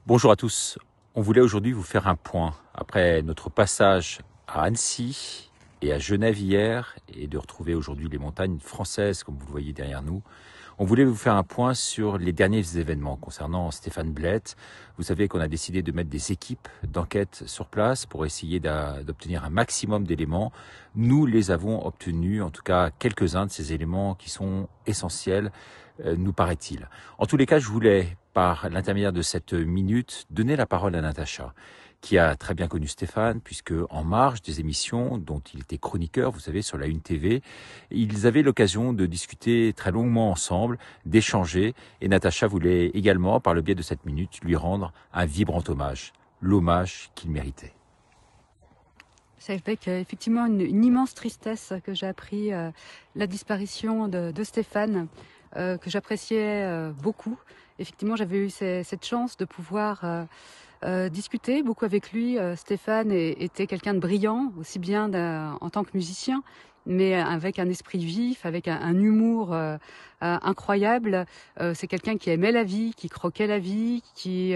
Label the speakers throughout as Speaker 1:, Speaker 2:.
Speaker 1: Bonjour à tous. On voulait aujourd'hui vous faire un point après notre passage à Annecy et à Genève hier et de retrouver aujourd'hui les montagnes françaises comme vous le voyez derrière nous. On voulait vous faire un point sur les derniers événements concernant Stéphane Blett. Vous savez qu'on a décidé de mettre des équipes d'enquête sur place pour essayer d'obtenir un maximum d'éléments. Nous les avons obtenus, en tout cas quelques-uns de ces éléments qui sont essentiels, nous paraît-il. En tous les cas, je voulais, par l'intermédiaire de cette minute, donner la parole à Natacha, qui a très bien connu Stéphane, puisque en marge des émissions dont il était chroniqueur, vous savez, sur la Une TV, ils avaient l'occasion de discuter très longuement ensemble, d'échanger, et Natacha voulait également, par le biais de cette minute, lui rendre un vibrant hommage, l'hommage qu'il méritait.
Speaker 2: C'est avec effectivement une immense tristesse que j'ai appris la disparition de Stéphane, que j'appréciais beaucoup. Effectivement, j'avais eu cette chance de pouvoir discuter beaucoup avec lui. Stéphane était quelqu'un de brillant, aussi bien en tant que musicien, mais avec un esprit vif, avec un humour incroyable. C'est quelqu'un qui aimait la vie, qui croquait la vie, qui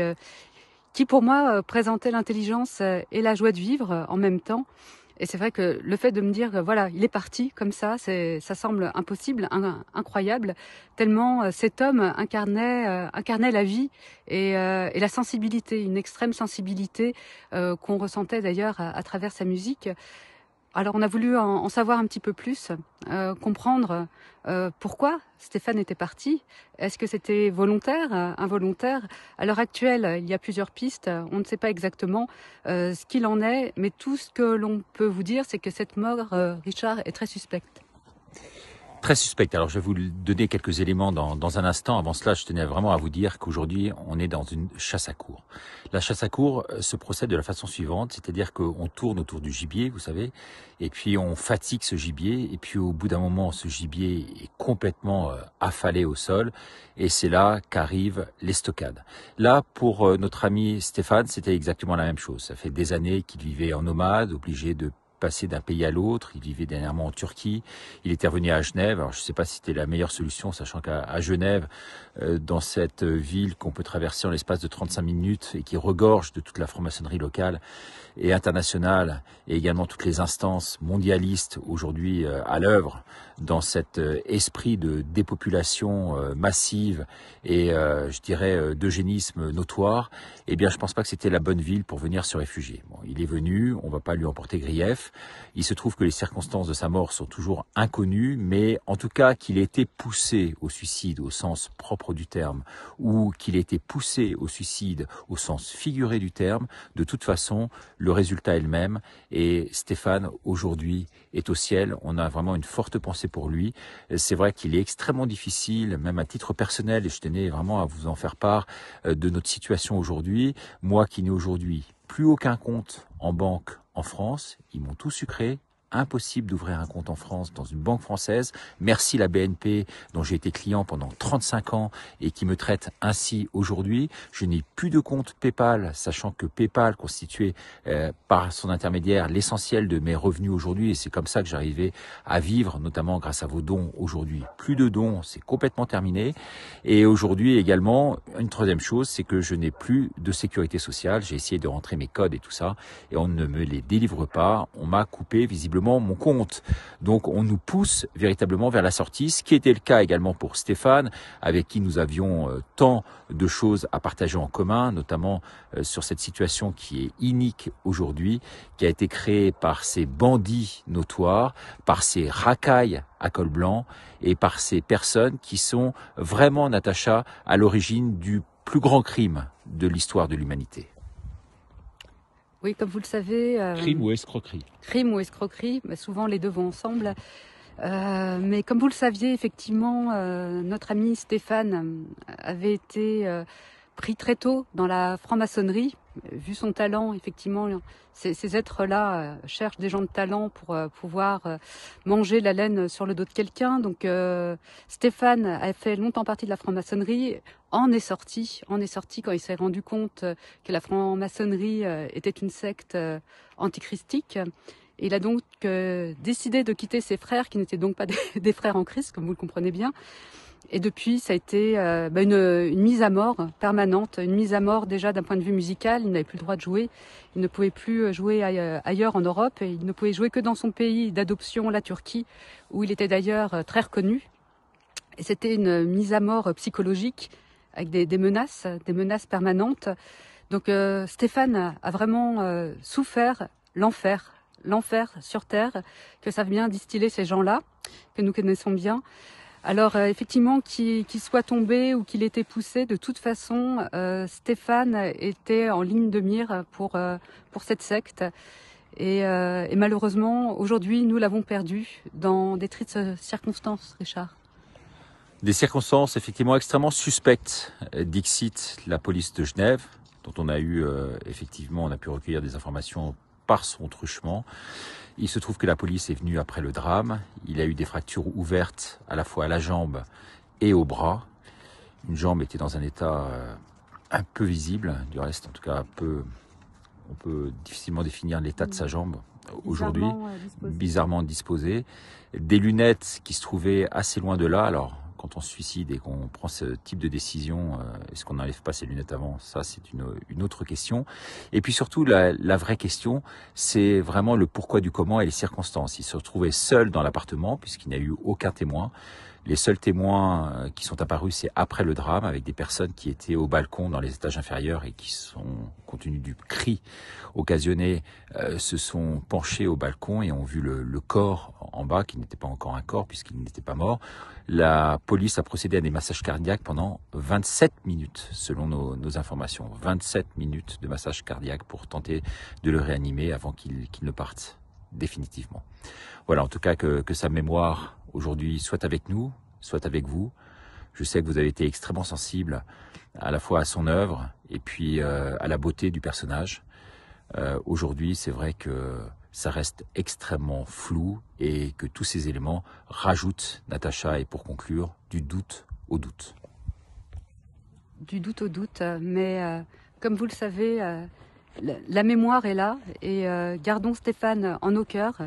Speaker 2: pour moi présentait l'intelligence et la joie de vivre en même temps. Et c'est vrai que le fait de me dire, voilà, il est parti comme ça semble impossible, incroyable, tellement cet homme incarnait la vie et la sensibilité, une extrême sensibilité qu'on ressentait d'ailleurs à travers sa musique. Alors on a voulu en savoir un petit peu plus, comprendre pourquoi Stéphane était parti. Est-ce que c'était volontaire, involontaire? À l'heure actuelle, il y a plusieurs pistes. On ne sait pas exactement ce qu'il en est, mais tout ce que l'on peut vous dire, c'est que cette mort, Richard, est très suspecte.
Speaker 1: Très suspect. Alors, je vais vous donner quelques éléments dans un instant. Avant cela, je tenais vraiment à vous dire qu'aujourd'hui, on est dans une chasse à courre. La chasse à courre se procède de la façon suivante, c'est-à-dire qu'on tourne autour du gibier, vous savez, et puis on fatigue ce gibier, et puis au bout d'un moment, ce gibier est complètement affalé au sol, et c'est là qu'arrivent les stockades. Là, pour notre ami Stéphane, c'était exactement la même chose. Ça fait des années qu'il vivait en nomade, obligé de passer d'un pays à l'autre. Il vivait dernièrement en Turquie. Il était revenu à Genève. Alors, je ne sais pas si c'était la meilleure solution, sachant qu'à Genève, dans cette ville qu'on peut traverser en l'espace de 35 minutes et qui regorge de toute la franc-maçonnerie locale et internationale, et également toutes les instances mondialistes aujourd'hui à l'œuvre dans cet esprit de dépopulation massive et je dirais d'eugénisme notoire, eh bien je pense pas que c'était la bonne ville pour venir se réfugier. Bon, il est venu, on va pas lui en porter grief. Il se trouve que les circonstances de sa mort sont toujours inconnues, mais en tout cas qu'il ait été poussé au suicide au sens propre du terme, ou qu'il ait été poussé au suicide au sens figuré du terme, de toute façon, le résultat est le même. Et Stéphane, aujourd'hui, est au ciel. On a vraiment une forte pensée pour lui. C'est vrai qu'il est extrêmement difficile, même à titre personnel, et je tenais vraiment à vous en faire part de notre situation aujourd'hui. Moi qui n'ai aujourd'hui plus aucun compte en banque en France, ils m'ont tout sucré. Impossible d'ouvrir un compte en France dans une banque française. Merci la BNP dont j'ai été client pendant 35 ans et qui me traite ainsi aujourd'hui. Je n'ai plus de compte PayPal, sachant que PayPal constituait par son intermédiaire l'essentiel de mes revenus aujourd'hui et c'est comme ça que j'arrivais à vivre, notamment grâce à vos dons aujourd'hui. Plus de dons, c'est complètement terminé. Et aujourd'hui également, une troisième chose, c'est que je n'ai plus de sécurité sociale. J'ai essayé de rentrer mes codes et tout ça et on ne me les délivre pas. On m'a coupé visiblement mon compte. Donc on nous pousse véritablement vers la sortie, ce qui était le cas également pour Stéphane, avec qui nous avions tant de choses à partager en commun, notamment sur cette situation qui est inique aujourd'hui, qui a été créée par ces bandits notoires, par ces racailles à col blanc et par ces personnes qui sont vraiment, Natacha, à l'origine du plus grand crime de l'histoire de l'humanité.
Speaker 2: Oui, comme vous le savez...
Speaker 1: Crime ou escroquerie?
Speaker 2: Crime ou escroquerie, mais souvent les deux vont ensemble. Mais comme vous le saviez, effectivement, notre ami Stéphane avait été pris très tôt dans la franc-maçonnerie. Vu son talent, effectivement, ces êtres-là cherchent des gens de talent pour pouvoir manger la laine sur le dos de quelqu'un. Donc Stéphane a fait longtemps partie de la franc-maçonnerie, en est sorti quand il s'est rendu compte que la franc-maçonnerie était une secte antichristique. Et il a donc décidé de quitter ses frères, qui n'étaient donc pas des frères en Christ, comme vous le comprenez bien. Et depuis, ça a été une mise à mort permanente, une mise à mort déjà d'un point de vue musical. Il n'avait plus le droit de jouer, il ne pouvait plus jouer ailleurs en Europe, et il ne pouvait jouer que dans son pays d'adoption, la Turquie, où il était d'ailleurs très reconnu. Et c'était une mise à mort psychologique avec des menaces permanentes. Donc Stéphane a vraiment souffert l'enfer sur Terre, que savent bien distiller ces gens-là, que nous connaissons bien. Alors effectivement, qu'il soit tombé ou qu'il était poussé, de toute façon, Stéphane était en ligne de mire pour cette secte. Et malheureusement, aujourd'hui, nous l'avons perdu dans des tristes circonstances, Richard.
Speaker 1: Des circonstances effectivement extrêmement suspectes, dixit la police de Genève, dont on a eu effectivement, on a pu recueillir des informations par son truchement. Il se trouve que la police est venue après le drame. Il a eu des fractures ouvertes à la fois à la jambe et au bras. Une jambe était dans un état un peu visible, du reste en tout cas on peut difficilement définir l'état de sa jambe aujourd'hui, bizarrement disposée. Des lunettes qui se trouvaient assez loin de là. Alors quand on se suicide et qu'on prend ce type de décision, est-ce qu'on n'enlève pas ses lunettes avant? Ça, c'est une autre question. Et puis surtout, la vraie question, c'est vraiment le pourquoi du comment et les circonstances. Il se retrouvait seul dans l'appartement puisqu'il n'y a eu aucun témoin. Les seuls témoins qui sont apparus, c'est après le drame, avec des personnes qui étaient au balcon dans les étages inférieurs et qui sont, compte tenu du cri occasionné, se sont penchés au balcon et ont vu le corps en bas, qui n'était pas encore un corps puisqu'il n'était pas mort. La police a procédé à des massages cardiaques pendant 27 minutes, selon nos informations. 27 minutes de massage cardiaque pour tenter de le réanimer avant qu'il ne parte définitivement. Voilà, en tout cas que sa mémoire aujourd'hui soit avec nous, soit avec vous. Je sais que vous avez été extrêmement sensible à la fois à son œuvre et puis à la beauté du personnage. Aujourd'hui, c'est vrai que ça reste extrêmement flou et que tous ces éléments rajoutent, Natacha, et pour conclure, du doute au doute.
Speaker 2: Du doute au doute, mais comme vous le savez, la mémoire est là et gardons Stéphane en nos cœurs.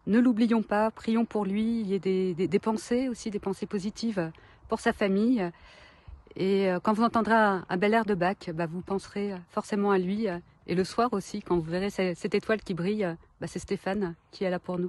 Speaker 2: Ne l'oublions pas, prions pour lui. Il y a des pensées aussi, des pensées positives pour sa famille. Et quand vous entendrez un bel air de Bach, vous penserez forcément à lui. Et le soir aussi, quand vous verrez cette étoile qui brille, c'est Stéphane qui est là pour nous.